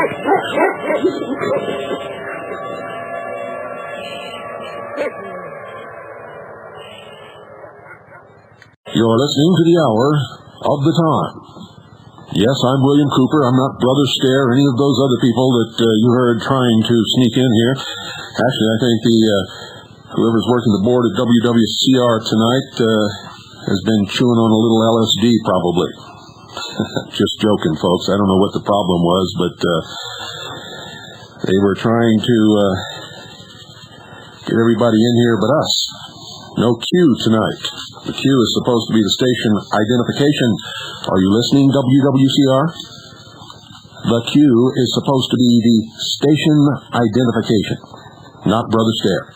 You're listening to the Hour of the Time. Yes, I'm William Cooper. I'm not Brother Stare or any of those other people that you heard trying to sneak in here. Actually, I think whoever's working the board at WWCR tonight has been chewing on a little LSD, probably. Just joking, folks. I don't know what the problem was, but they were trying to get everybody in here but us. No Q tonight. The Q is supposed to be the station identification. Are you listening, WWCR? The Q is supposed to be the station identification, not Brother Stare,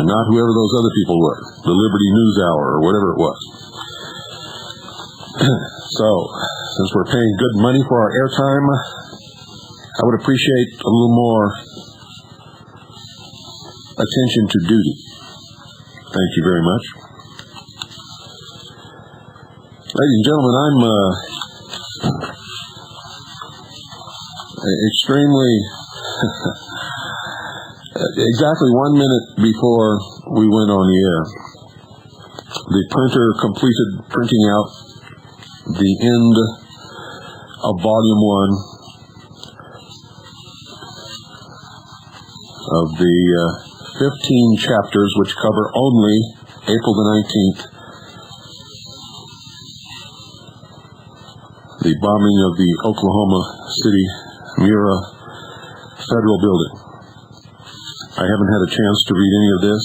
and not whoever those other people were, the Liberty News Hour or whatever it was. So, since we're paying good money for our airtime, I would appreciate a little more attention to duty. Thank you very much. Ladies and gentlemen, I'm extremely... exactly 1 minute before we went on the air, the printer completed printing out the end of Volume 1 of the 15 chapters which cover only April the 19th, the bombing of the Oklahoma City Mira Federal Building. I haven't had a chance to read any of this.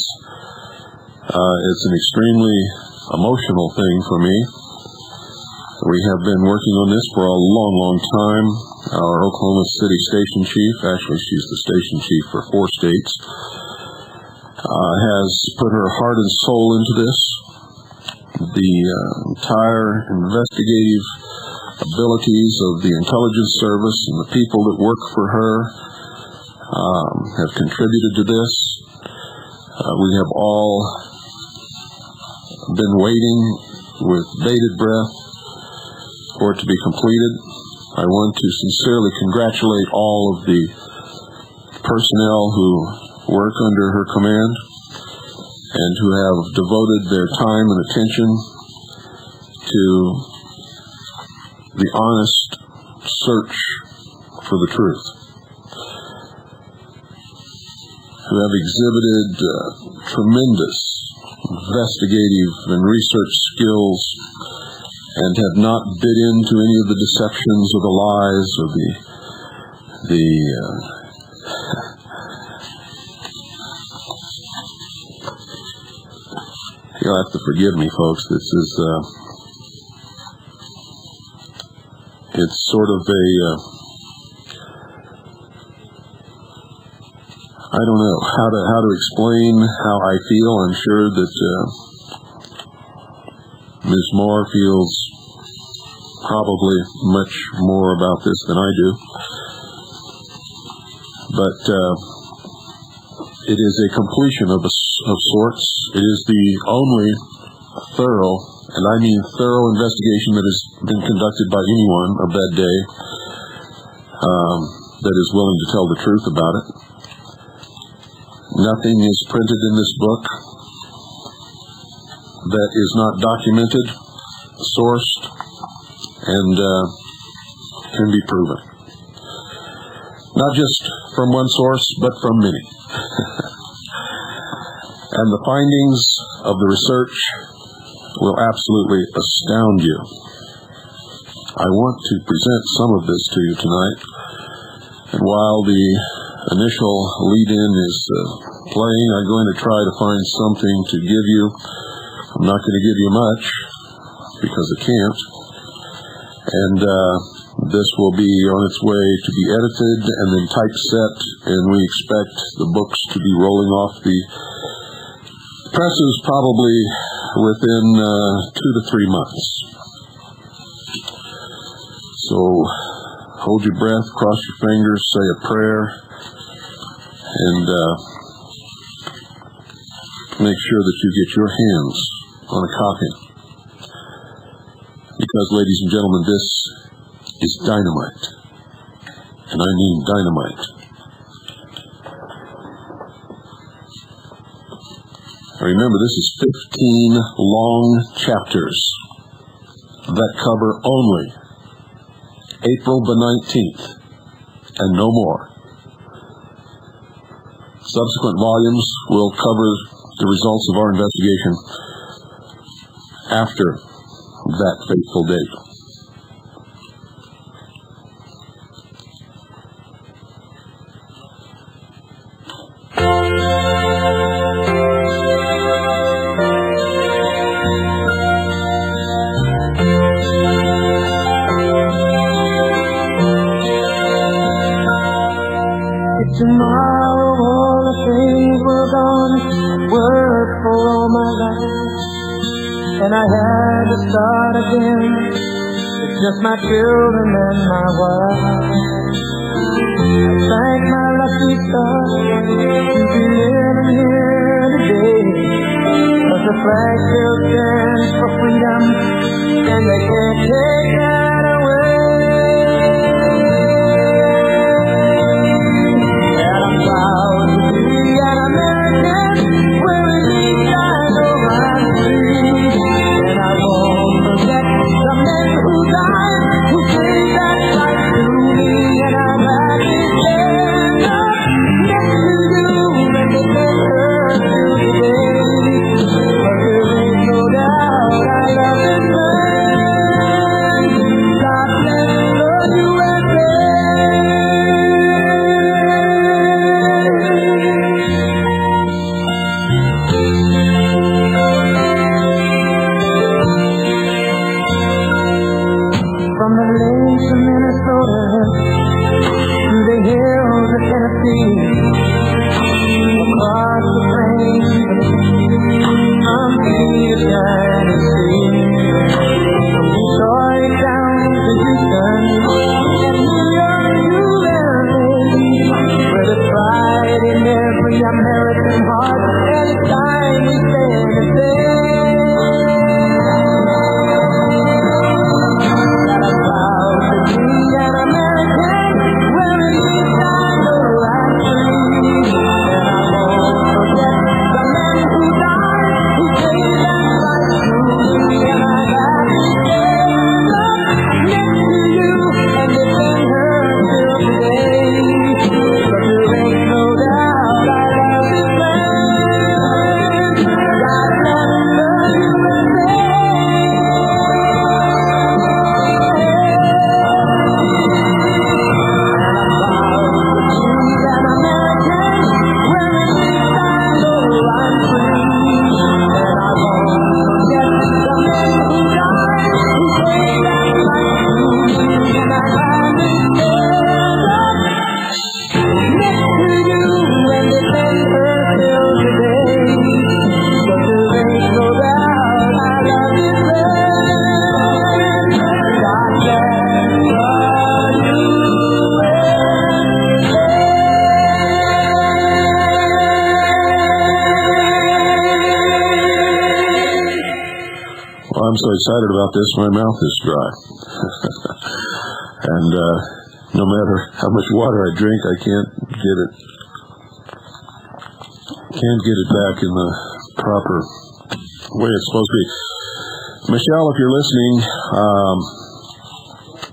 It's an extremely emotional thing for me. We have been working on this for a long, long time. Our Oklahoma City station chief, actually she's the station chief for 4 states, has put her heart and soul into this. The entire investigative abilities of the intelligence service and the people that work for her have contributed to this. We have all been waiting with bated breath for it to be completed. I want to sincerely congratulate all of the personnel who work under her command and who have devoted their time and attention to the honest search for the truth, who have exhibited tremendous investigative and research skills and have not bit into any of the deceptions or the lies or you'll have to forgive me, folks. This is it's sort of a I don't know how to explain how I feel. I'm sure that Ms. Moore feels probably much more about this than I do. But it is a completion of sorts. It is the only thorough, and I mean thorough, investigation that has been conducted by anyone of that day that is willing to tell the truth about it. Nothing is printed in this book that is not documented, sourced, and can be proven. Not just from one source, but from many. And the findings of the research will absolutely astound you. I want to present some of this to you tonight, and while the initial lead-in is playing, I'm going to try to find something to give you. I'm not going to give you much, because I can't. And this will be on its way to be edited and then typeset, and we expect the books to be rolling off the presses probably within 2 to 3 months. So hold your breath, cross your fingers, say a prayer, and make sure that you get your hands on a copy. Because, ladies and gentlemen, this is dynamite. and I mean dynamite. Remember, this is 15 long chapters that cover only April the 19th and no more. Subsequent volumes will cover the results of our investigation after that fateful date. Tomorrow all the things were gone, worked for all my life, and I had to start again with just my children and my wife. I thank my lucky stars to be living here today, 'cause the flag still stands for freedom, and they can't take that away. Proud to be an American, where at least I know I'm free. And I won't forget the men who died, who gave that right to me. And I'm happy to stand up next to you and defend her till today. But there ain't no doubt I love this land. God bless the USA. From the lakes of Minnesota to the hills of Tennessee, across the plains from sea to shining sea, from Detroit down to Houston and New York, USA, where there's pride in every American heart, and it's time we stand and say. I'm so excited about this, my mouth is dry. And no matter how much water I drink, I can't get it back in the proper way it's supposed to be. Michele, if you're listening,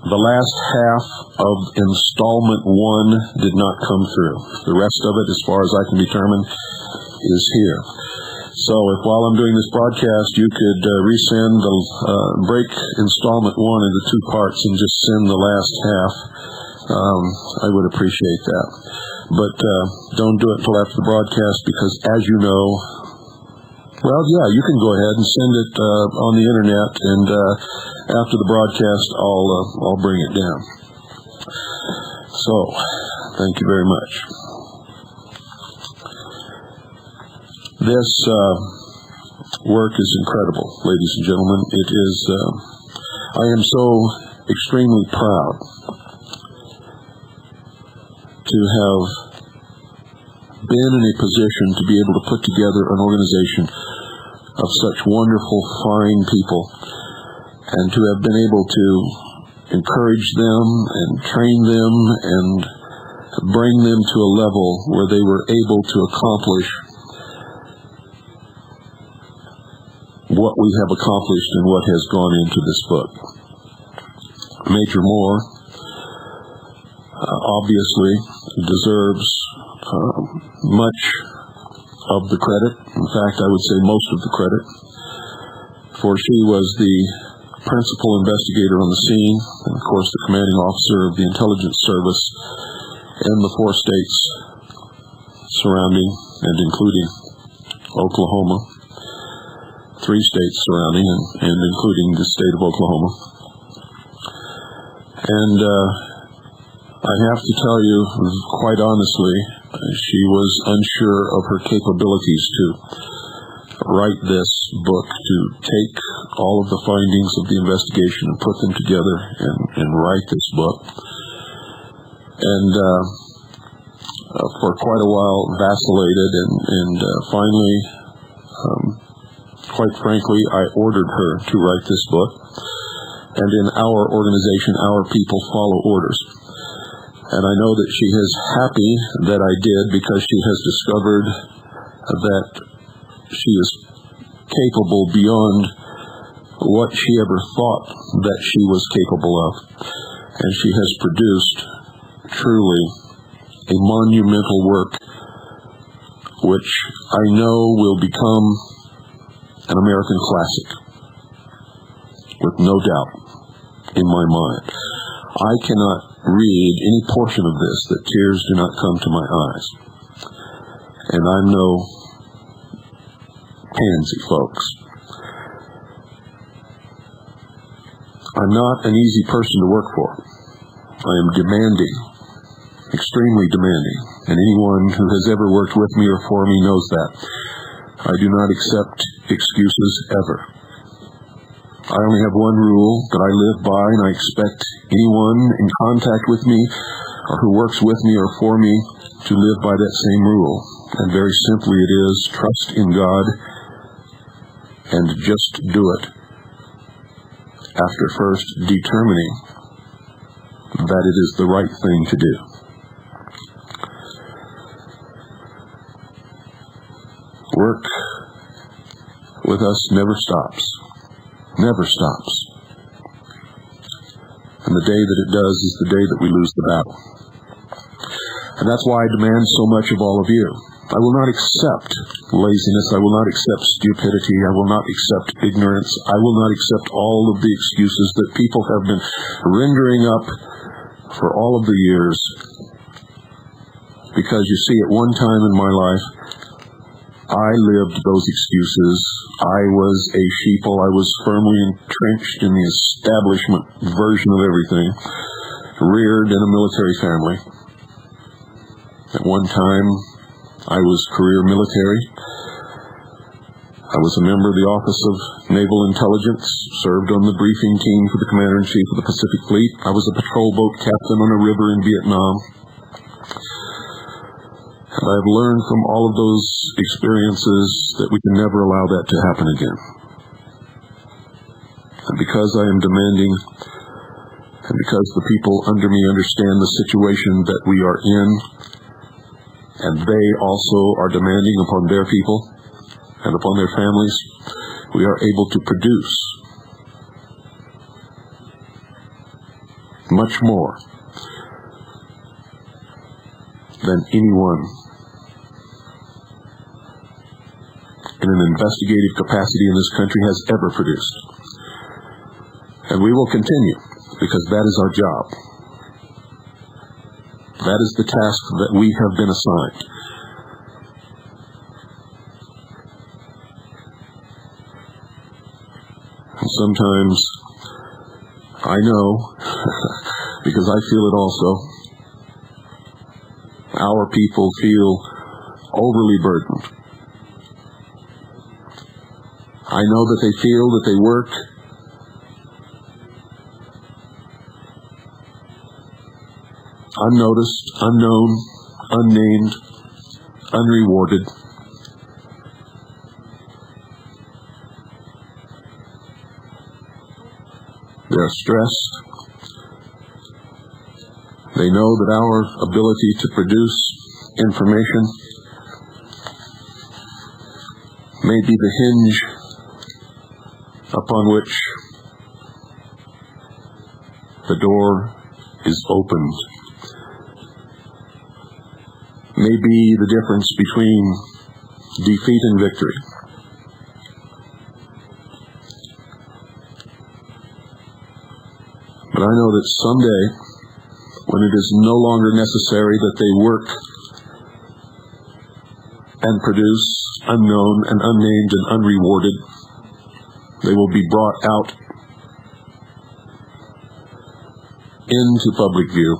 the last half of installment 1 did not come through. The rest of it, as far as I can determine, is here. So if while I'm doing this broadcast, you could resend break installment 1 into 2 parts and just send the last half, I would appreciate that. But don't do it until after the broadcast, because as you know, well, yeah, you can go ahead and send it on the internet, and after the broadcast, I'll bring it down. So, thank you very much. This work is incredible, ladies and gentlemen. It is, I am so extremely proud to have been in a position to be able to put together an organization of such wonderful, fine people, and to have been able to encourage them and train them and bring them to a level where they were able to accomplish what we have accomplished and what has gone into this book. Major Moore obviously deserves much of the credit. In fact, I would say most of the credit, for she was the principal investigator on the scene, and of course the commanding officer of the intelligence service in the 4 states surrounding and including Oklahoma, 3 states surrounding and including the state of Oklahoma. And I have to tell you, quite honestly, she was unsure of her capabilities to write this book, to take all of the findings of the investigation and put them together and write this book. And for quite a while vacillated, and finally, quite frankly, I ordered her to write this book. And in our organization, our people follow orders. And I know that she is happy that I did, because she has discovered that she is capable beyond what she ever thought that she was capable of. And she has produced truly a monumental work, which I know will become an American classic, with no doubt in my mind. I cannot read any portion of this that tears do not come to my eyes. And I'm no pansy, folks. I'm not an easy person to work for. I am demanding, extremely demanding, and anyone who has ever worked with me or for me knows that. I do not accept excuses ever. I only have one rule that I live by, and I expect anyone in contact with me or who works with me or for me to live by that same rule. And very simply it is, trust in God and just do it, after first determining that it is the right thing to do. Work with us never stops. Never stops. And the day that it does is the day that we lose the battle. And that's why I demand so much of all of you. I will not accept laziness. I will not accept stupidity. I will not accept ignorance. I will not accept all of the excuses that people have been rendering up for all of the years. Because you see, at one time in my life, I lived those excuses. I was a sheeple. I was firmly entrenched in the establishment version of everything, reared in a military family. At one time, I was career military. I was a member of the Office of Naval Intelligence, served on the briefing team for the Commander-in-Chief of the Pacific Fleet. I was a patrol boat captain on a river in Vietnam. And I've learned from all of those experiences that we can never allow that to happen again. And because I am demanding, and because the people under me understand the situation that we are in, and they also are demanding upon their people and upon their families, we are able to produce much more than anyone in an investigative capacity in this country has ever produced. And we will continue, because that is our job. That is the task that we have been assigned. And sometimes I know, because I feel it also, our people feel overly burdened. I know that they feel that they work unnoticed, unknown, unnamed, unrewarded. They're stressed, They know that our ability to produce information may be the hinge upon which the door is opened, may be the difference between defeat and victory. But I know that someday, when it is no longer necessary that they work and produce unknown and unnamed and unrewarded, they will be brought out into public view.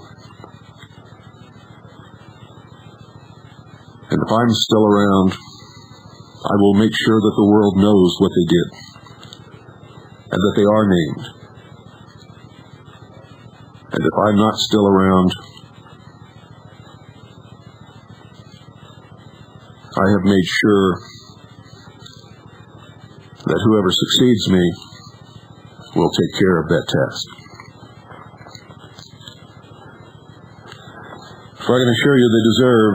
And if I'm still around, I will make sure that the world knows what they did and that they are named. And if I'm not still around, I have made sure that whoever succeeds me will take care of that task. For I can assure you they deserve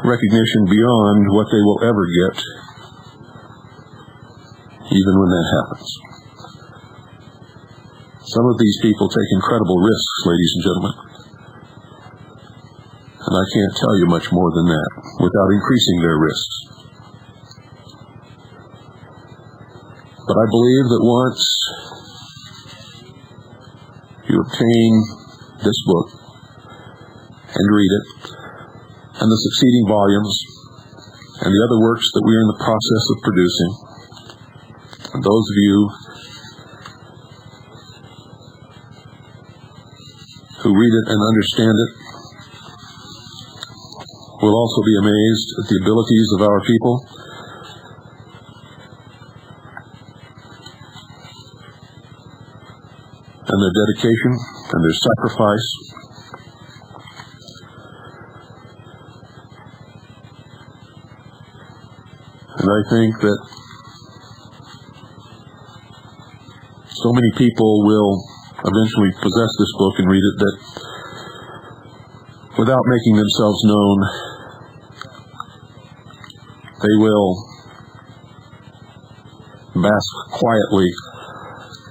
recognition beyond what they will ever get, even when that happens. Some of these people take incredible risks, ladies and gentlemen. And I can't tell you much more than that without increasing their risks. But I believe that once you obtain this book and read it, and the succeeding volumes, and the other works that we are in the process of producing, and those of you who read it and understand it will also be amazed at the abilities of our people and their dedication and their sacrifice. And I think that so many people will eventually possess this book and read it that without making themselves known, they will bask quietly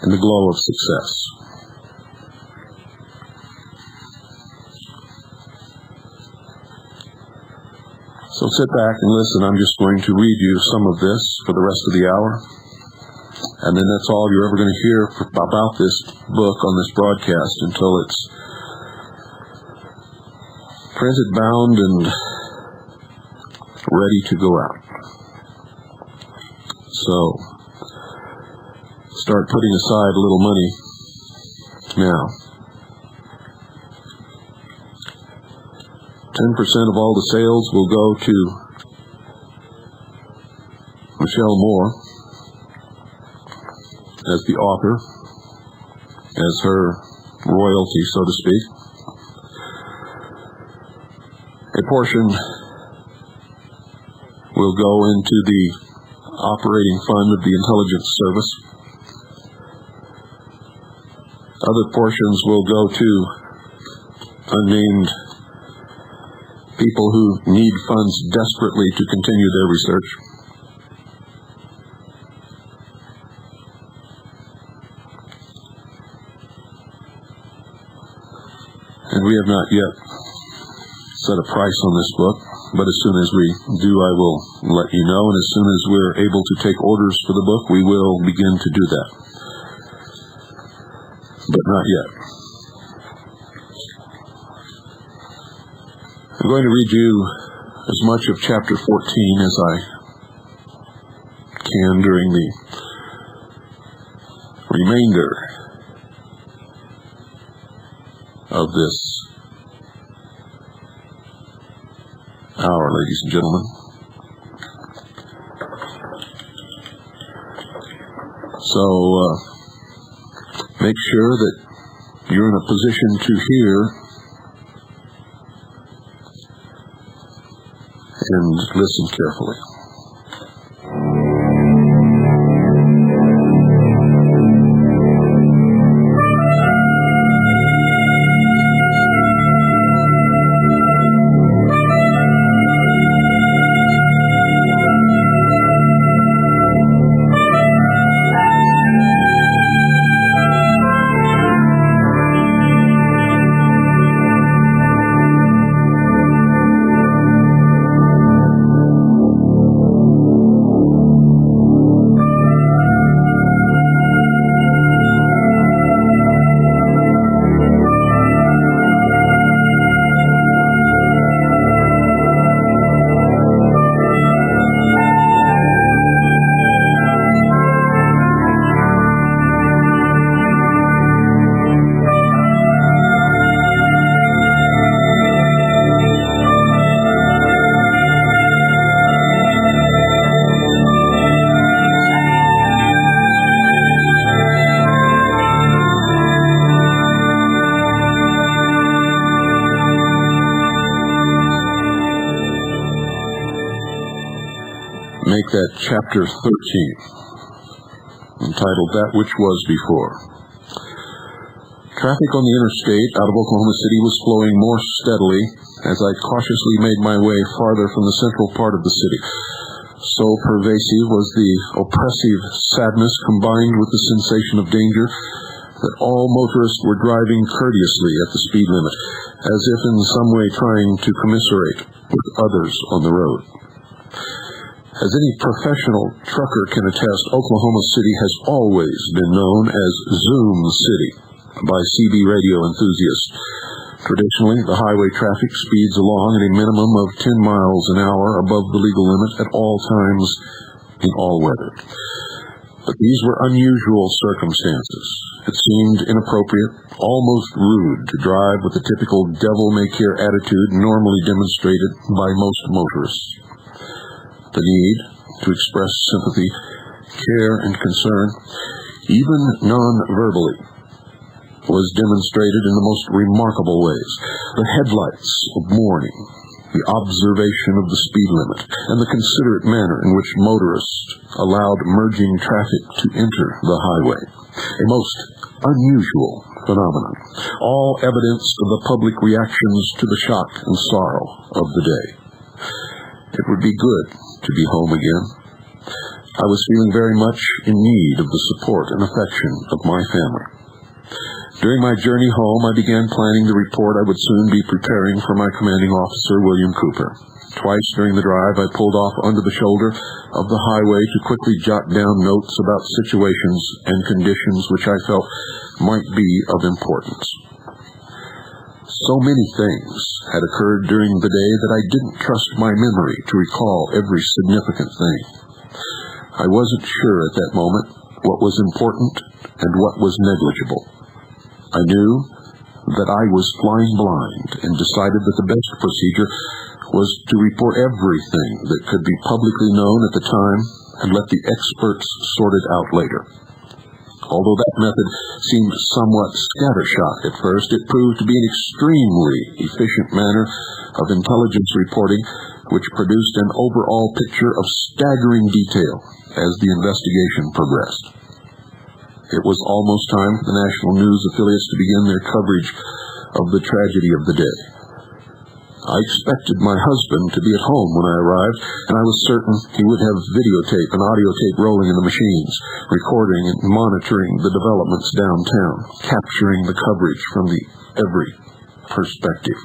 in the glow of success. So sit back and listen. I'm just going to read you some of this for the rest of the hour. And then that's all you're ever going to hear about this book on this broadcast until it's printed, bound, and ready to go out. So, start putting aside a little money now. 10% of all the sales will go to Michele Moore as the author, as her royalty, so to speak. A portion will go into the operating fund of the intelligence service. Other portions will go to unnamed people who need funds desperately to continue their research. And we have not yet set a price on this book, but as soon as we do, I will let you know, and as soon as we're able to take orders for the book, we will begin to do that. But not yet. I'm going to read you as much of chapter 14 as I can during the remainder of this hour, ladies and gentlemen. So, make sure that you're in a position to hear and listen carefully. look at Chapter 13, entitled That Which Was Before. Traffic on the interstate out of Oklahoma City was flowing more steadily as I cautiously made my way farther from the central part of the city. So pervasive was the oppressive sadness combined with the sensation of danger that all motorists were driving courteously at the speed limit, as if in some way trying to commiserate with others on the road. As any professional trucker can attest, Oklahoma City has always been known as Zoom City by CB radio enthusiasts. Traditionally, the highway traffic speeds along at a minimum of 10 miles an hour above the legal limit at all times in all weather. But these were unusual circumstances. It seemed inappropriate, almost rude, to drive with the typical devil-may-care attitude normally demonstrated by most motorists. The need to express sympathy, care, and concern, even non-verbally, was demonstrated in the most remarkable ways. The headlights of mourning, the observation of the speed limit, and the considerate manner in which motorists allowed merging traffic to enter the highway. A most unusual phenomenon, all evidence of the public reactions to the shock and sorrow of the day. It would be good to be home again. I was feeling very much in need of the support and affection of my family. During my journey home, I began planning the report I would soon be preparing for my commanding officer, William Cooper. Twice during the drive, I pulled off under the shoulder of the highway to quickly jot down notes about situations and conditions which I felt might be of importance. So many things had occurred during the day that I didn't trust my memory to recall every significant thing. I wasn't sure at that moment what was important and what was negligible. I knew that I was flying blind and decided that the best procedure was to report everything that could be publicly known at the time and let the experts sort it out later. Although that method seemed somewhat scattershot at first, it proved to be an extremely efficient manner of intelligence reporting, which produced an overall picture of staggering detail as the investigation progressed. It was almost time for the national news affiliates to begin their coverage of the tragedy of the day. I expected my husband to be at home when I arrived, and I was certain he would have videotape and audio tape rolling in the machines, recording and monitoring the developments downtown, capturing the coverage from every perspective.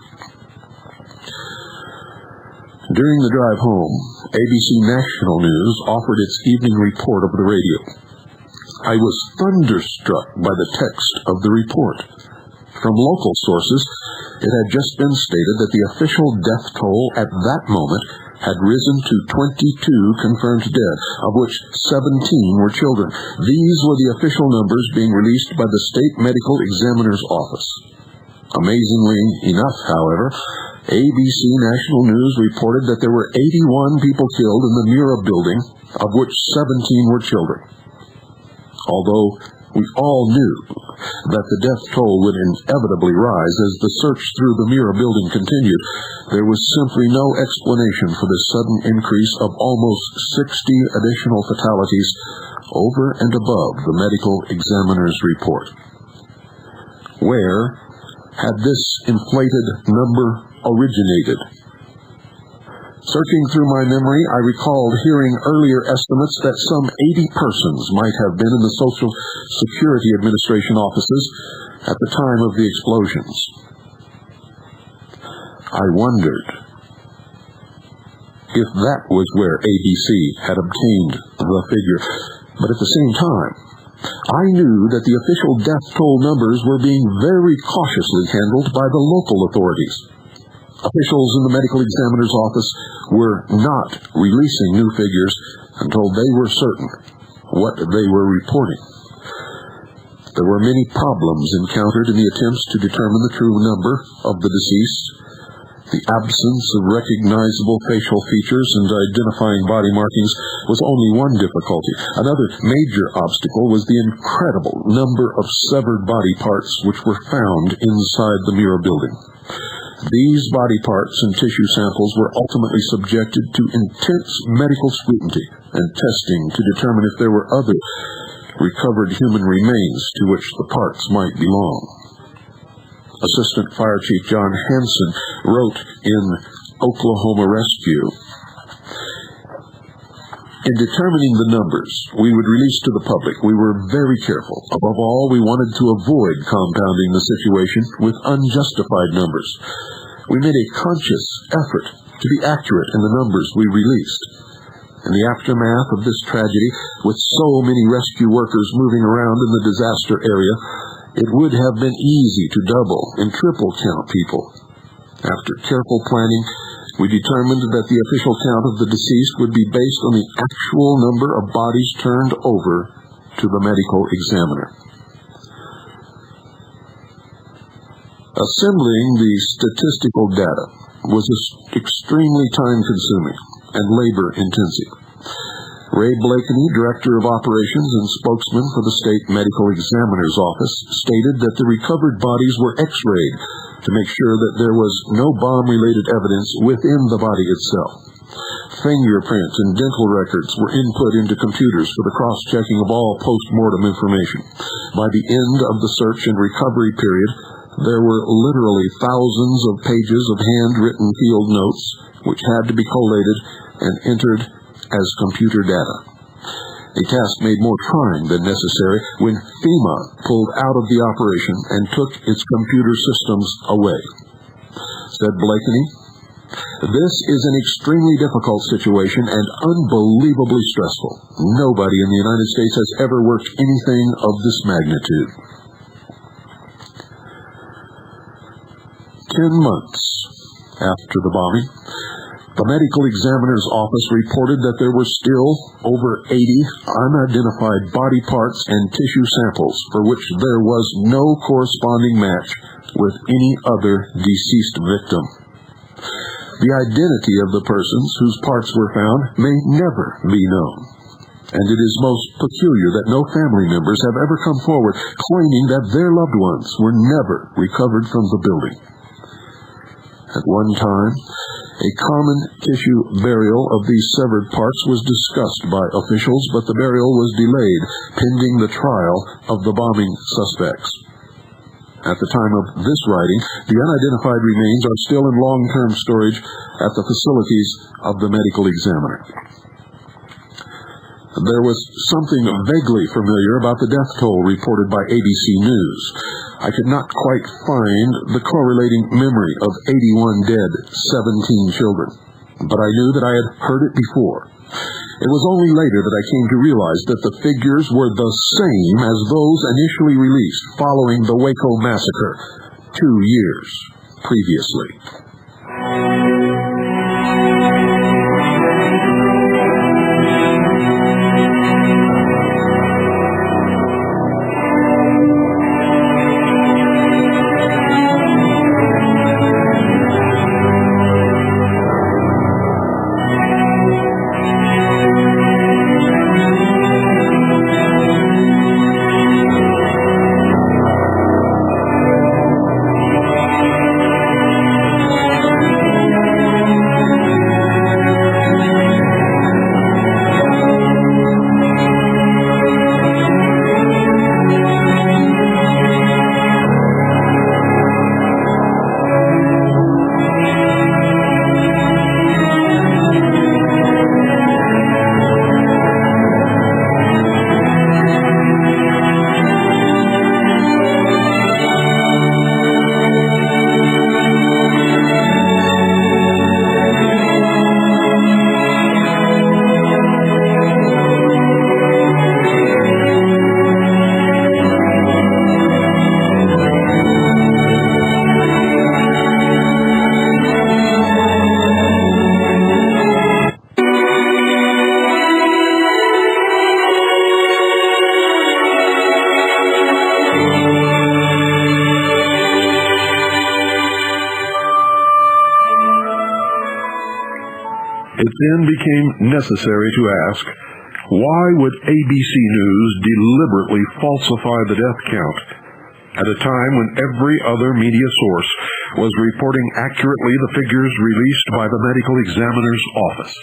During the drive home, ABC National News offered its evening report over the radio. I was thunderstruck by the text of the report. From local sources, it had just been stated that the official death toll at that moment had risen to 22 confirmed dead, of which 17 were children. These were the official numbers being released by the State Medical Examiner's Office. Amazingly enough, however, ABC National News reported that there were 81 people killed in the Mura building, of which 17 were children. Although we all knew that the death toll would inevitably rise as the search through the Mura building continued, there was simply no explanation for this sudden increase of almost 60 additional fatalities over and above the medical examiner's report. Where had this inflated number originated? Searching through my memory, I recalled hearing earlier estimates that some 80 persons might have been in the Social Security Administration offices at the time of the explosions. I wondered if that was where ABC had obtained the figure, but at the same time, I knew that the official death toll numbers were being very cautiously handled by the local authorities. Officials in the medical examiner's office were not releasing new figures until they were certain what they were reporting. There were many problems encountered in the attempts to determine the true number of the deceased. The absence of recognizable facial features and identifying body markings was only one difficulty. Another major obstacle was the incredible number of severed body parts which were found inside the Mura building. These body parts and tissue samples were ultimately subjected to intense medical scrutiny and testing to determine if there were other recovered human remains to which the parts might belong. Assistant Fire Chief John Hansen wrote in Oklahoma Rescue, "In determining the numbers we would release to the public, we were very careful. Above all, we wanted to avoid compounding the situation with unjustified numbers. We made a conscious effort to be accurate in the numbers we released. In the aftermath of this tragedy, with so many rescue workers moving around in the disaster area, it would have been easy to double and triple count people. After careful planning, we determined that the official count of the deceased would be based on the actual number of bodies turned over to the medical examiner." Assembling the statistical data was extremely time-consuming and labor-intensive. Ray Blakeney, Director of Operations and spokesman for the State Medical Examiner's Office, stated that the recovered bodies were X-rayed to make sure that there was no bomb-related evidence within the body itself. Fingerprints and dental records were input into computers for the cross-checking of all post-mortem information. By the end of the search and recovery period, there were literally thousands of pages of handwritten field notes which had to be collated and entered as computer data. A task made more trying than necessary when FEMA pulled out of the operation and took its computer systems away. Said Blakeney, "This is an extremely difficult situation and unbelievably stressful. Nobody in the United States has ever worked anything of this magnitude." 10 months after the bombing, the medical examiner's office reported that there were still over 80 unidentified body parts and tissue samples for which there was no corresponding match with any other deceased victim. The identity of the persons whose parts were found may never be known, and it is most peculiar that no family members have ever come forward claiming that their loved ones were never recovered from the building. At one time, a common tissue burial of these severed parts was discussed by officials, but the burial was delayed pending the trial of the bombing suspects. At the time of this writing, the unidentified remains are still in long-term storage at the facilities of the medical examiner. There was something vaguely familiar about the death toll reported by ABC News. I could not quite find the correlating memory of 81 dead, 17 children, but I knew that I had heard it before. It was only later that I came to realize that the figures were the same as those initially released following the Waco massacre 2 years previously. It then became necessary to ask, why would ABC News deliberately falsify the death count at a time when every other media source was reporting accurately the figures released by the medical examiner's office.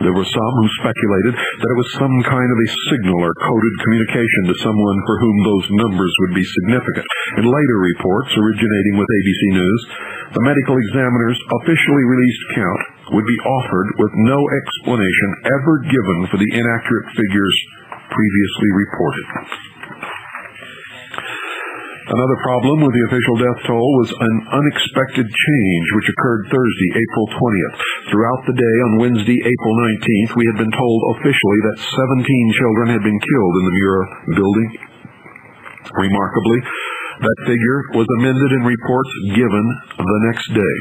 There were some who speculated that it was some kind of a signal or coded communication to someone for whom those numbers would be significant. In later reports originating with ABC News, the medical examiner's officially released count would be offered with no explanation ever given for the inaccurate figures previously reported. Another problem with the official death toll was an unexpected change which occurred Thursday, April 20th. Throughout the day on Wednesday, April 19th, we had been told officially that 17 children had been killed in the Muir building. Remarkably, that figure was amended in reports given the next day.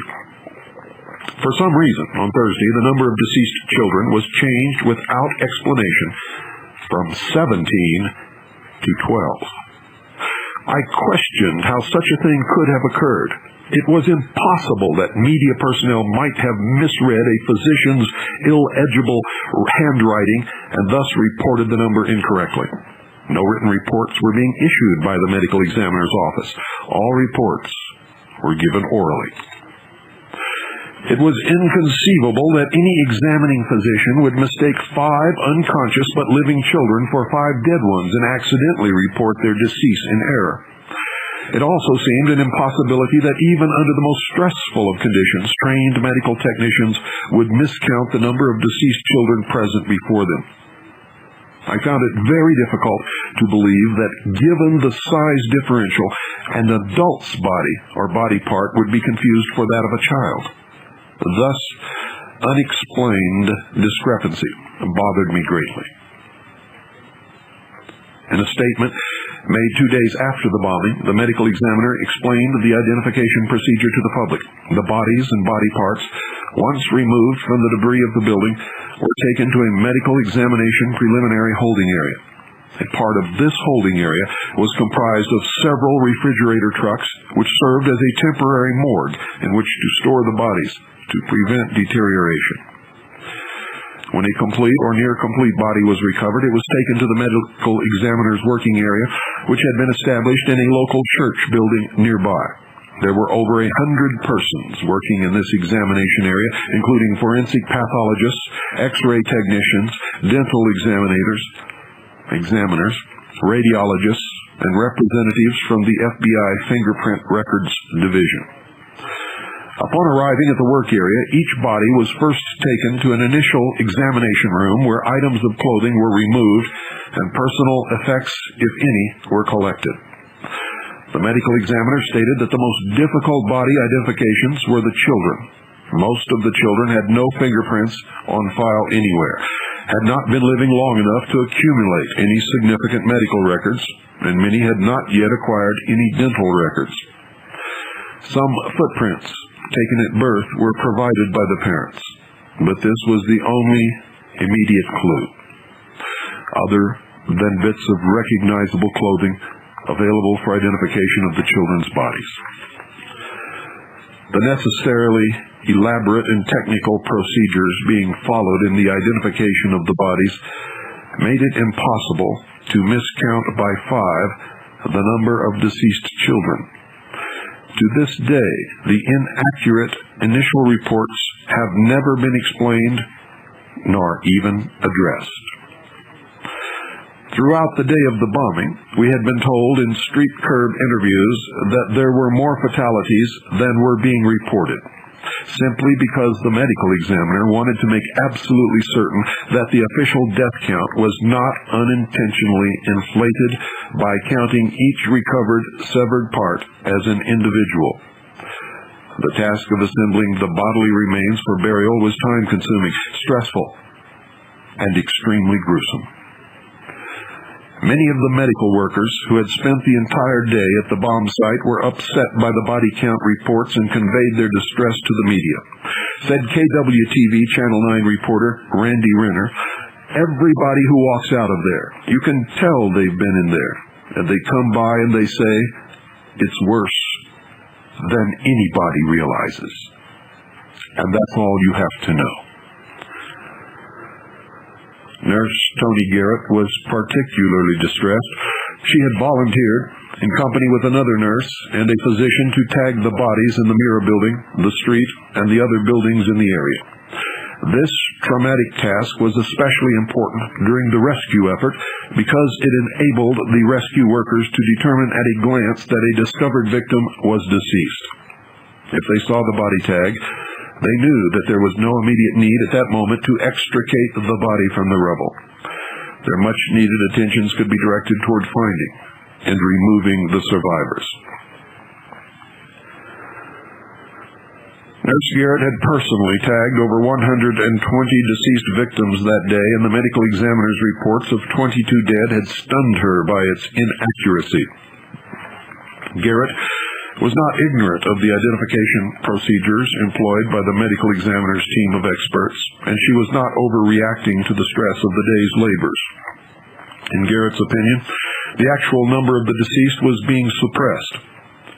For some reason, on Thursday, the number of deceased children was changed without explanation from 17 to 12. I questioned how such a thing could have occurred. It was impossible that media personnel might have misread a physician's illegible handwriting and thus reported the number incorrectly. No written reports were being issued by the medical examiner's office. All reports were given orally. It was inconceivable that any examining physician would mistake 5 unconscious but living children for 5 dead ones and accidentally report their decease in error. It also seemed an impossibility that even under the most stressful of conditions, trained medical technicians would miscount the number of deceased children present before them. I found it very difficult to believe that given the size differential, an adult's body or body part would be confused for that of a child. Thus, unexplained discrepancy bothered me greatly. In a statement made 2 days after the bombing, the medical examiner explained the identification procedure to the public. The bodies and body parts, once removed from the debris of the building, were taken to a medical examination preliminary holding area. A part of this holding area was comprised of several refrigerator trucks, which served as a temporary morgue in which to store the bodies to prevent deterioration. When a complete or near complete body was recovered, it was taken to the medical examiner's working area, which had been established in a local church building nearby. There were over 100 persons working in this examination area, including forensic pathologists, x-ray technicians, dental examiners, radiologists, and representatives from the FBI Fingerprint Records Division. Upon arriving at the work area, each body was first taken to an initial examination room where items of clothing were removed and personal effects, if any, were collected. The medical examiner stated that the most difficult body identifications were the children. Most of the children had no fingerprints on file anywhere, had not been living long enough to accumulate any significant medical records, and many had not yet acquired any dental records. Some footprints taken at birth were provided by the parents, but this was the only immediate clue, other than bits of recognizable clothing available for identification of the children's bodies. The necessarily elaborate and technical procedures being followed in the identification of the bodies made it impossible to miscount by 5 the number of deceased children. To this day, the inaccurate initial reports have never been explained nor even addressed. Throughout the day of the bombing, we had been told in street curb interviews that there were more fatalities than were being reported, simply because the medical examiner wanted to make absolutely certain that the official death count was not unintentionally inflated by counting each recovered severed part as an individual. The task of assembling the bodily remains for burial was time-consuming, stressful, and extremely gruesome. Many of the medical workers who had spent the entire day at the bomb site were upset by the body count reports and conveyed their distress to the media. Said KWTV Channel 9 reporter Randy Renner, "Everybody who walks out of there, you can tell they've been in there, and they come by and they say, it's worse than anybody realizes. And that's all you have to know." Nurse Toni Garrett was particularly distressed. She had volunteered in company with another nurse and a physician to tag the bodies in the Mirror Building, the street, and the other buildings in the area. This traumatic task was especially important during the rescue effort because it enabled the rescue workers to determine at a glance that a discovered victim was deceased. If they saw the body tag, they knew that there was no immediate need at that moment to extricate the body from the rubble. Their much-needed attentions could be directed toward finding and removing the survivors. Nurse Garrett had personally tagged over 120 deceased victims that day, and the medical examiner's reports of 22 dead had stunned her by its inaccuracy. Garrett was not ignorant of the identification procedures employed by the medical examiner's team of experts, and she was not overreacting to the stress of the day's labors. In Garrett's opinion, the actual number of the deceased was being suppressed.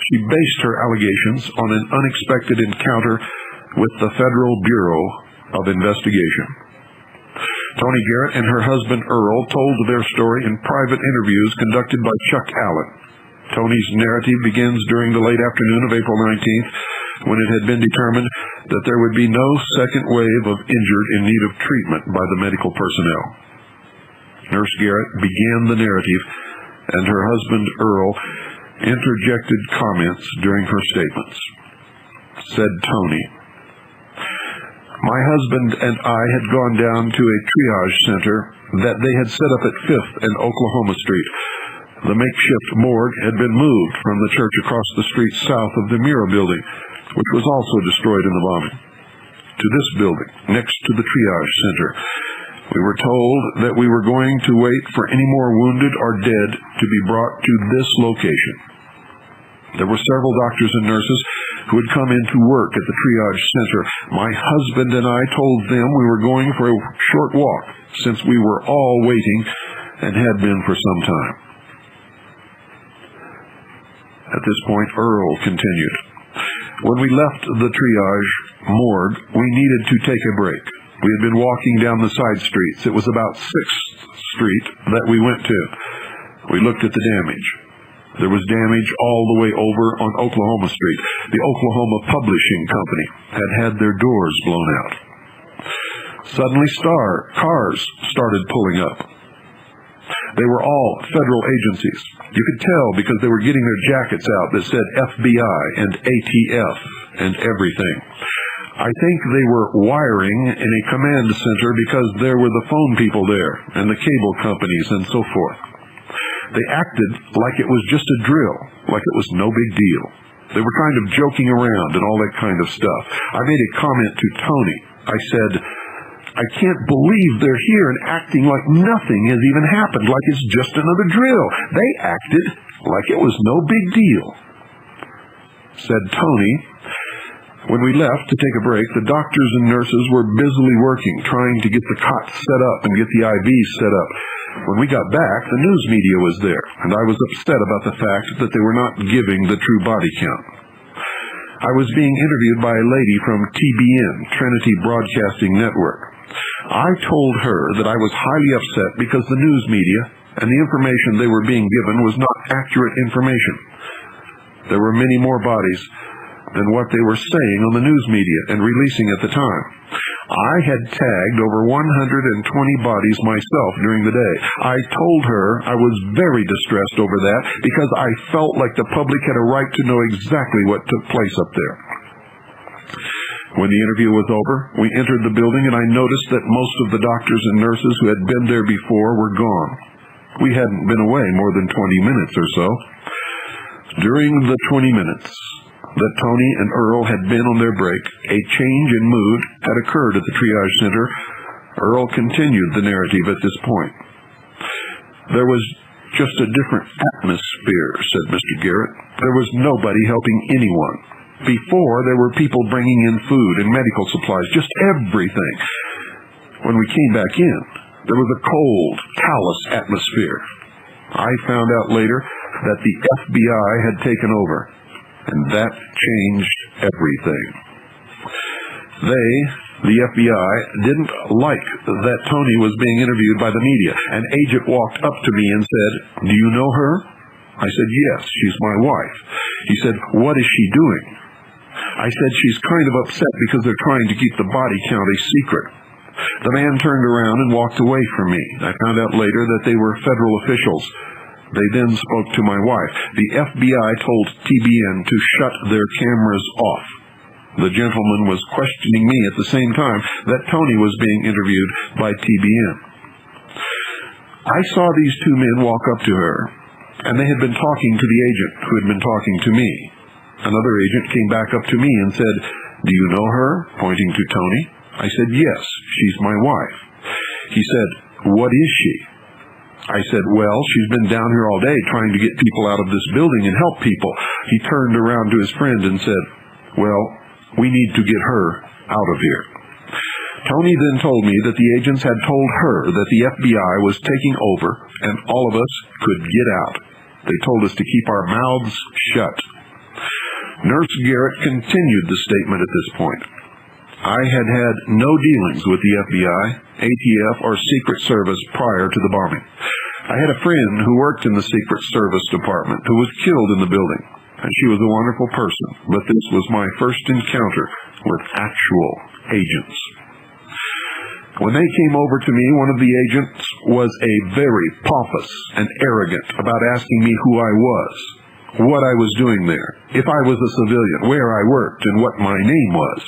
She based her allegations on an unexpected encounter with the Federal Bureau of Investigation. Tony Garrett and her husband Earl told their story in private interviews conducted by Chuck Allen. Tony's narrative begins during the late afternoon of April 19th, when it had been determined that there would be no second wave of injured in need of treatment by the medical personnel. Nurse Garrett began the narrative, and her husband Earl interjected comments during her statements. Said Tony, "My husband and I had gone down to a triage center that they had set up at 5th and Oklahoma Street. The makeshift morgue had been moved from the church across the street south of the Mirror Building, which was also destroyed in the bombing, to this building, next to the triage center. We were told that we were going to wait for any more wounded or dead to be brought to this location. There were several doctors and nurses who had come in to work at the triage center. My husband and I told them we were going for a short walk, since we were all waiting and had been for some time." At this point, Earl continued, "When we left the triage morgue, we needed to take a break. We had been walking down the side streets. It was about 6th Street that we went to. We looked at the damage. There was damage all the way over on Oklahoma Street. The Oklahoma Publishing Company had their doors blown out. Suddenly, cars started pulling up. They were all federal agencies. You could tell because they were getting their jackets out that said FBI and ATF and everything. I think they were wiring in a command center because there were the phone people there and the cable companies and so forth. They acted like it was just a drill, like it was no big deal. They were kind of joking around and all that kind of stuff. I made a comment to Tony. I said, I can't believe they're here and acting like nothing has even happened, like it's just another drill. They acted like it was no big deal. Said Tony, when we left to take a break, the doctors and nurses were busily working, trying to get the cots set up and get the IVs set up. When we got back, the news media was there, and I was upset about the fact that they were not giving the true body count. I was being interviewed by a lady from TBN, Trinity Broadcasting Network. I told her that I was highly upset because the news media and the information they were being given was not accurate information. There were many more bodies than what they were saying on the news media and releasing at the time. I had tagged over 120 bodies myself during the day. I told her I was very distressed over that because I felt like the public had a right to know exactly what took place up there. When the interview was over, we entered the building and I noticed that most of the doctors and nurses who had been there before were gone. We hadn't been away more than 20 minutes or so. During the 20 minutes that Tony and Earl had been on their break, a change in mood had occurred at the triage center. Earl continued the narrative at this point. There was just a different atmosphere, said Mr. Garrett. There was nobody helping anyone. Before, there were people bringing in food and medical supplies, just everything. When we came back in, there was a cold, callous atmosphere. I found out later that the FBI had taken over, and that changed everything. They, the FBI, didn't like that Tony was being interviewed by the media. An agent walked up to me and said, "Do you know her?" I said, yes, she's my wife. He said, what is she doing? I said, she's kind of upset because they're trying to keep the body count a secret. The man turned around and walked away from me. I found out later that they were federal officials. They then spoke to my wife. The FBI told TBN to shut their cameras off. The gentleman was questioning me at the same time that Tony was being interviewed by TBN. I saw these two men walk up to her, and they had been talking to the agent who had been talking to me. Another agent came back up to me and said, do you know her? Pointing to Tony. I said, yes, she's my wife. He said, what is she? I said, well, she's been down here all day trying to get people out of this building and help people. He turned around to his friend and said, well, we need to get her out of here. Tony then told me that the agents had told her that the FBI was taking over and all of us could get out. They told us to keep our mouths shut. Nurse Garrett continued the statement at this point. I had had no dealings with the FBI, ATF, or Secret Service prior to the bombing. I had a friend who worked in the Secret Service Department who was killed in the building, and she was a wonderful person, but this was my first encounter with actual agents. When they came over to me, one of the agents was very pompous and arrogant about asking me who I was, what I was doing there, if I was a civilian, where I worked, and what my name was.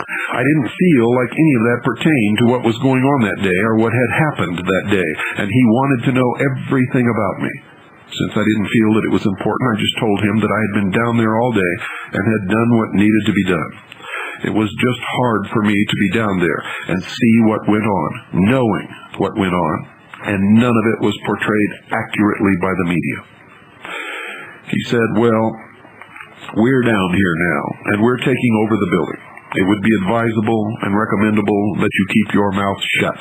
I didn't feel like any of that pertained to what was going on that day or what had happened that day, and he wanted to know everything about me. Since I didn't feel that it was important, I just told him that I had been down there all day and had done what needed to be done. It was just hard for me to be down there and see what went on, knowing what went on, and none of it was portrayed accurately by the media. He said, well, we're down here now, and we're taking over the building. It would be advisable and recommendable that you keep your mouth shut.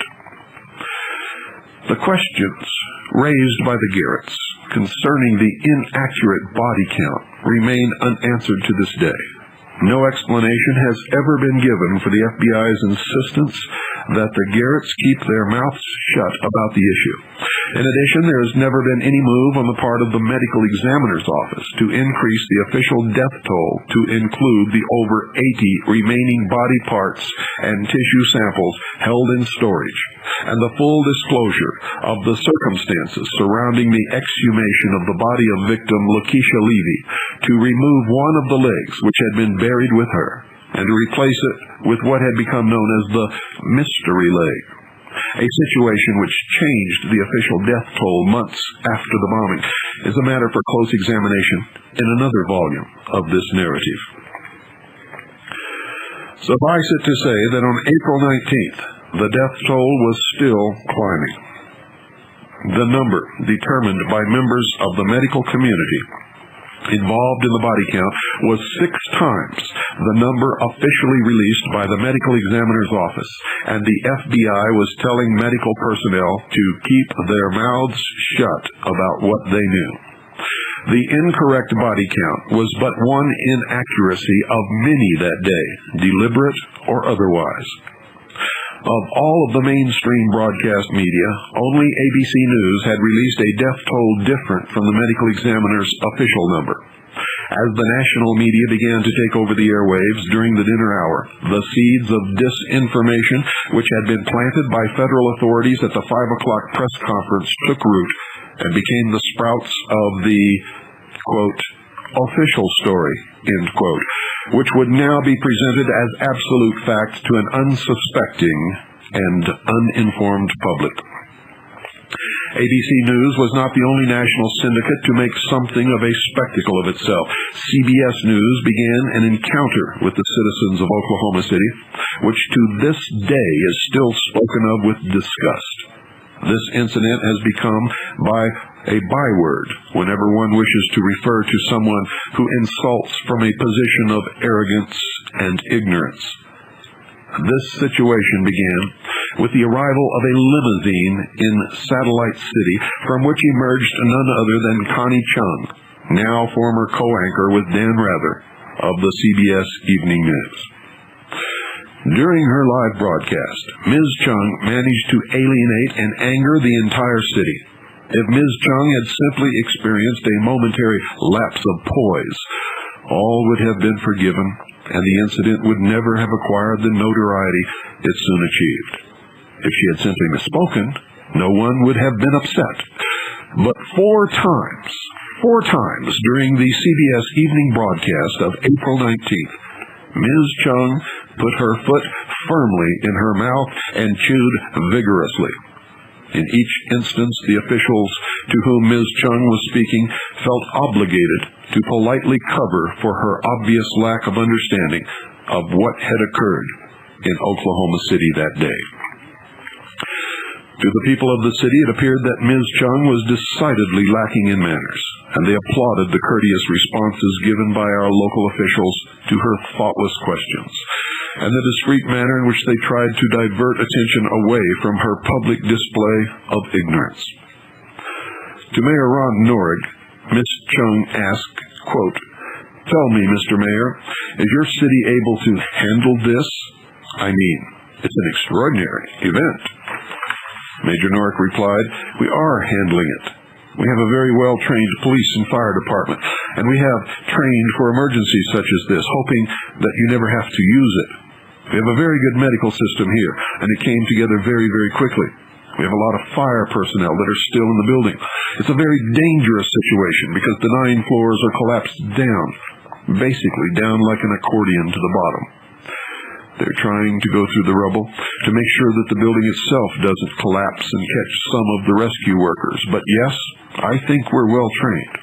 The questions raised by the Garretts concerning the inaccurate body count remain unanswered to this day. No explanation has ever been given for the FBI's insistence that the Garretts keep their mouths shut about the issue. In addition, there has never been any move on the part of the medical examiner's office to increase the official death toll to include the over 80 remaining body parts and tissue samples held in storage, and the full disclosure of the circumstances surrounding the exhumation of the body of victim Lakeisha Levy to remove one of the legs which had been buried with her, and to replace it with what had become known as the mystery leg, a situation which changed the official death toll months after the bombing, is a matter for close examination in another volume of this narrative. Suffice it to say that on April 19th, the death toll was still climbing. The number determined by members of the medical community involved in the body count was 6 times the number officially released by the medical examiner's office, and the FBI was telling medical personnel to keep their mouths shut about what they knew. The incorrect body count was but one inaccuracy of many that day, deliberate or otherwise. Of all of the mainstream broadcast media, only ABC News had released a death toll different from the medical examiner's official number. As the national media began to take over the airwaves during the dinner hour, the seeds of disinformation which had been planted by federal authorities at the 5 o'clock press conference took root and became the sprouts of the, quote, official story, end quote, which would now be presented as absolute fact to an unsuspecting and uninformed public. ABC News was not the only national syndicate to make something of a spectacle of itself. CBS News began an encounter with the citizens of Oklahoma City, which to this day is still spoken of with disgust. This incident has become by a byword whenever one wishes to refer to someone who insults from a position of arrogance and ignorance. This situation began with the arrival of a limousine in Satellite City, from which emerged none other than Connie Chung, now former co-anchor with Dan Rather of the CBS Evening News. During her live broadcast, Ms. Chung managed to alienate and anger the entire city. If Ms. Chung had simply experienced a momentary lapse of poise, all would have been forgiven, and the incident would never have acquired the notoriety it soon achieved. If she had simply misspoken, no one would have been upset. But four times during the CBS evening broadcast of April 19th, Ms. Chung put her foot firmly in her mouth and chewed vigorously. In each instance, the officials to whom Ms. Chung was speaking felt obligated to politely cover for her obvious lack of understanding of what had occurred in Oklahoma City that day. To the people of the city, it appeared that Ms. Chung was decidedly lacking in manners, and they applauded the courteous responses given by our local officials to her thoughtless questions, and the discreet manner in which they tried to divert attention away from her public display of ignorance. To Mayor Ron Norig, Ms. Chung asked, quote, "Tell me, Mr. Mayor, is your city able to handle this? I mean, it's an extraordinary event." Major Norig replied, "We are handling it. We have a very well-trained police and fire department, and we have trained for emergencies such as this, hoping that you never have to use it. We have a very good medical system here, and it came together very, very quickly. We have a lot of fire personnel that are still in the building. It's a very dangerous situation because the 9 floors are collapsed down, basically down like an accordion to the bottom. They're trying to go through the rubble to make sure that the building itself doesn't collapse and catch some of the rescue workers. But yes, I think we're well trained,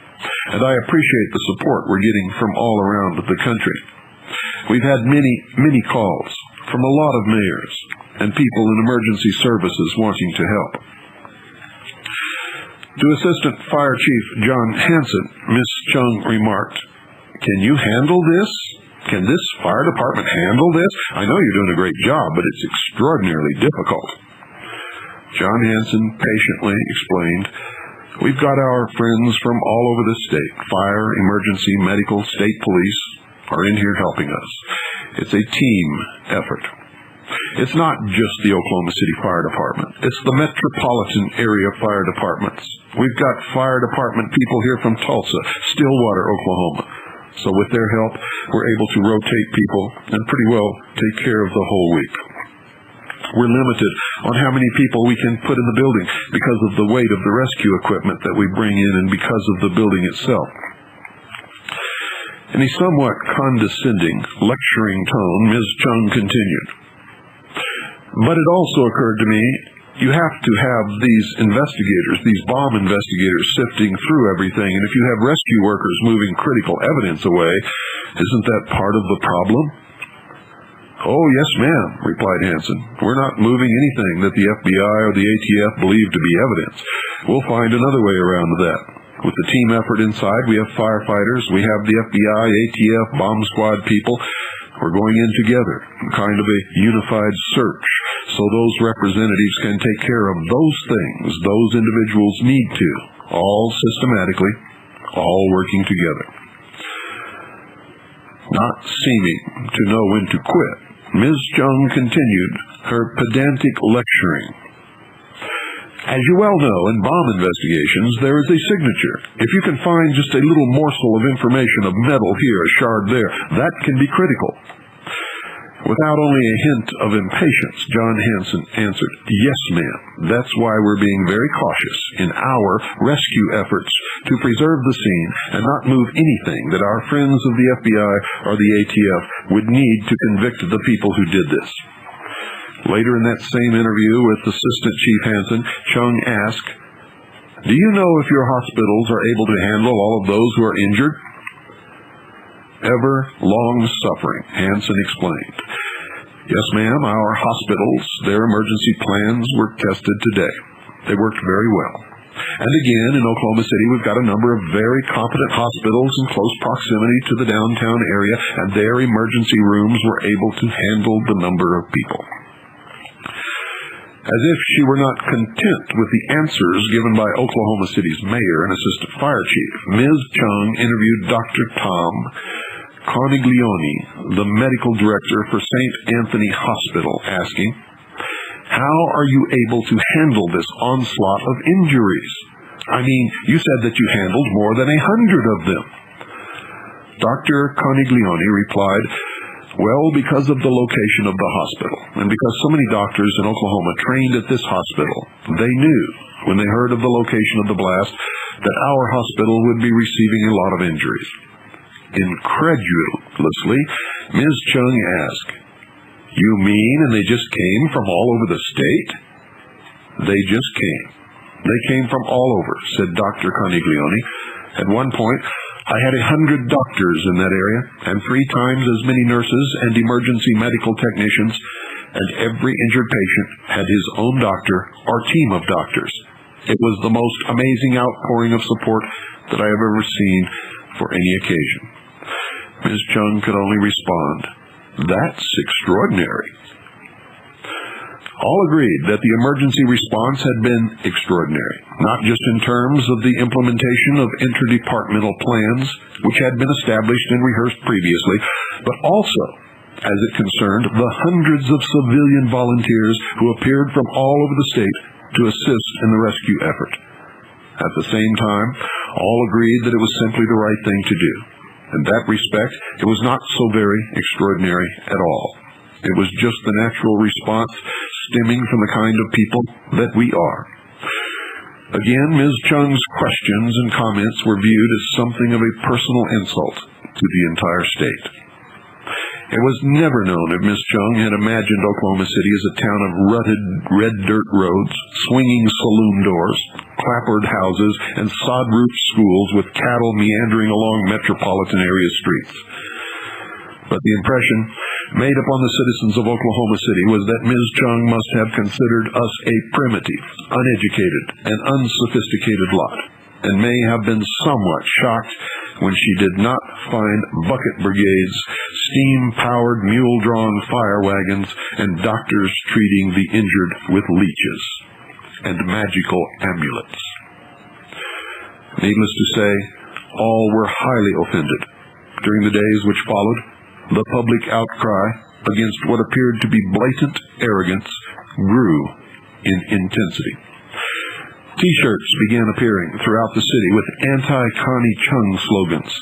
and I appreciate the support we're getting from all around the country. We've had many calls from a lot of mayors and people in emergency services wanting to help." To Assistant Fire Chief John Hansen, Ms. Chung remarked, "Can you handle this? Can this fire department handle this? I know you're doing a great job, but it's extraordinarily difficult." John Hansen patiently explained, "We've got our friends from all over the state. Fire, emergency, medical, state police are in here helping us. It's a team effort. It's not just the Oklahoma City Fire Department. It's the metropolitan area fire departments. We've got fire department people here from Tulsa, Stillwater, Oklahoma. So with their help, we're able to rotate people and pretty well take care of the whole week. We're limited on how many people we can put in the building because of the weight of the rescue equipment that we bring in and because of the building itself." In a somewhat condescending, lecturing tone, Ms. Chung continued, "But it also occurred to me, you have to have these investigators, these bomb investigators, sifting through everything, and if you have rescue workers moving critical evidence away, isn't that part of the problem?" "Oh, yes, ma'am," replied Hansen. "We're not moving anything that the FBI or the ATF believe to be evidence. We'll find another way around that. With the team effort inside, we have firefighters, we have the FBI, ATF, bomb squad people. We're going in together, kind of a unified search, so those representatives can take care of those things those individuals need to, all systematically, all working together." Not seeming to know when to quit, Ms. Chung continued her pedantic lecturing. "As you well know, in bomb investigations, there is a signature. If you can find just a little morsel of information, of metal here, a shard there, that can be critical." Without only a hint of impatience, John Hansen answered, "Yes, ma'am. That's why we're being very cautious in our rescue efforts to preserve the scene and not move anything that our friends of the FBI or the ATF would need to convict the people who did this." Later in that same interview with Assistant Chief Hansen, Chung asked, "Do you know if your hospitals are able to handle all of those who are injured?" Ever long-suffering, Hansen explained, "Yes, ma'am, our hospitals, their emergency plans were tested today. They worked very well. And again, in Oklahoma City, we've got a number of very competent hospitals in close proximity to the downtown area, and their emergency rooms were able to handle the number of people." As if she were not content with the answers given by Oklahoma City's mayor and assistant fire chief, Ms. Chung interviewed Dr. Tom Coniglione, the medical director for St. Anthony Hospital, asking, "How are you able to handle this onslaught of injuries? I mean, you said that you handled more than 100 of them. Dr. Coniglione replied, well, because of the location of the hospital, and because so many doctors in Oklahoma trained at this hospital, they knew, when they heard of the location of the blast, that our hospital would be receiving a lot of injuries. Incredulously, Ms. Chung asked, you mean and they just came from all over the state? They just came. They came from all over, said Dr. Coniglione. At one point, I had 100 doctors in that area, and 3 times as many nurses and emergency medical technicians, and every injured patient had his own doctor or team of doctors. It was the most amazing outpouring of support that I have ever seen for any occasion. Ms. Chung could only respond, that's extraordinary. All agreed that the emergency response had been extraordinary, not just in terms of the implementation of interdepartmental plans, which had been established and rehearsed previously, but also as it concerned the hundreds of civilian volunteers who appeared from all over the state to assist in the rescue effort. At the same time, all agreed that it was simply the right thing to do. In that respect, it was not so very extraordinary at all. It was just the natural response stemming from the kind of people that we are. Again, Ms. Chung's questions and comments were viewed as something of a personal insult to the entire state. It was never known if Ms. Chung had imagined Oklahoma City as a town of rutted red dirt roads, swinging saloon doors, clapboard houses, and sod-roofed schools with cattle meandering along metropolitan area streets. But the impression made upon the citizens of Oklahoma City was that Ms. Chung must have considered us a primitive, uneducated, and unsophisticated lot, and may have been somewhat shocked when she did not find bucket brigades, steam-powered mule-drawn fire wagons, and doctors treating the injured with leeches and magical amulets. Needless to say, all were highly offended. During the days which followed, the public outcry against what appeared to be blatant arrogance grew in intensity. T-shirts began appearing throughout the city with anti-Connie Chung slogans,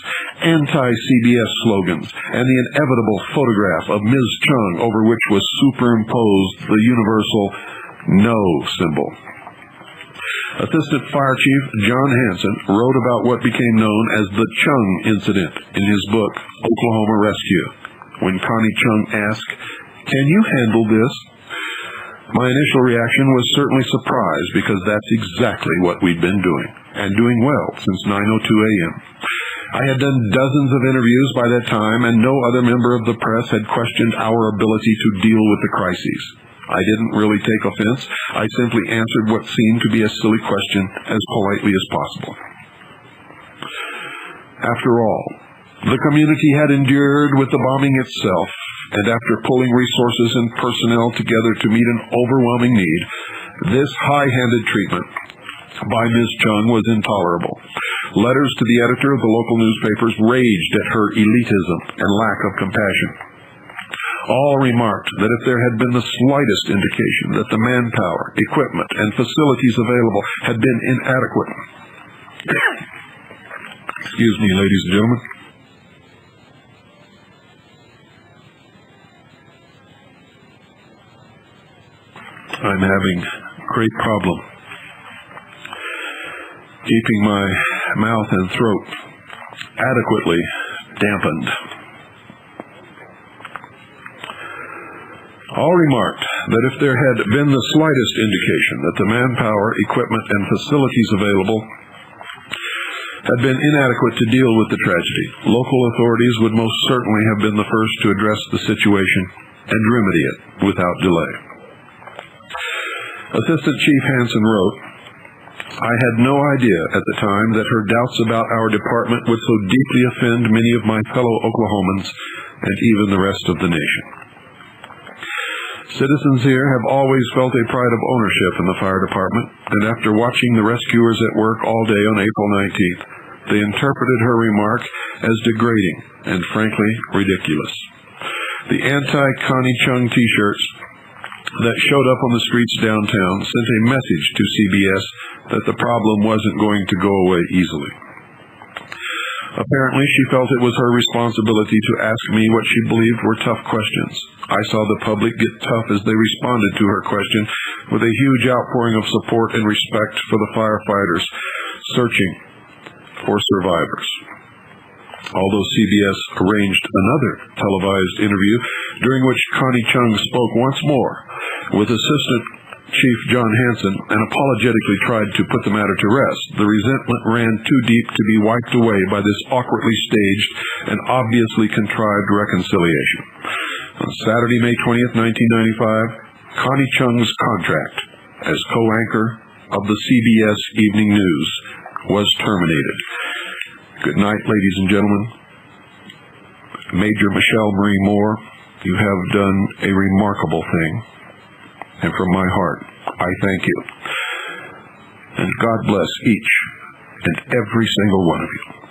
anti-CBS slogans, and the inevitable photograph of Ms. Chung over which was superimposed the universal no symbol. Assistant Fire Chief John Hanson wrote about what became known as the Chung Incident in his book, Oklahoma Rescue. When Connie Chung asked, "Can you handle this?" my initial reaction was certainly surprise, because that's exactly what we'd been doing, and doing well since 9:02 a.m. I had done dozens of interviews by that time, and no other member of the press had questioned our ability to deal with the crises. I didn't really take offense. I simply answered what seemed to be a silly question as politely as possible. After all, the community had endured with the bombing itself, and after pulling resources and personnel together to meet an overwhelming need, this high-handed treatment by Ms. Chung was intolerable. Letters to the editor of the local newspapers raged at her elitism and lack of compassion. All remarked that if there had been the slightest indication that the manpower, equipment, and facilities available had been inadequate. Excuse me, ladies and gentlemen. I'm having a great problem keeping my mouth and throat adequately dampened. All remarked that if there had been the slightest indication that the manpower, equipment, and facilities available had been inadequate to deal with the tragedy, local authorities would most certainly have been the first to address the situation and remedy it without delay. Assistant Chief Hanson wrote, "I had no idea at the time that her doubts about our department would so deeply offend many of my fellow Oklahomans and even the rest of the nation. Citizens here have always felt a pride of ownership in the fire department, and after watching the rescuers at work all day on April 19th, they interpreted her remark as degrading and frankly ridiculous. The anti-Connie Chung t-shirts that showed up on the streets downtown sent a message to CBS that the problem wasn't going to go away easily. Apparently, she felt it was her responsibility to ask me what she believed were tough questions. I saw the public get tough as they responded to her question with a huge outpouring of support and respect for the firefighters searching for survivors. Although CBS arranged another televised interview during which Connie Chung spoke once more with Assistant Chief John Hanson and apologetically tried to put the matter to rest, the resentment ran too deep to be wiped away by this awkwardly staged and obviously contrived reconciliation. On Saturday, May 20th, 1995, Connie Chung's contract as co-anchor of the CBS Evening News was terminated. Good night, ladies and gentlemen. Major Michele Moore, you have done a remarkable thing. And from my heart, I thank you. And God bless each and every single one of you.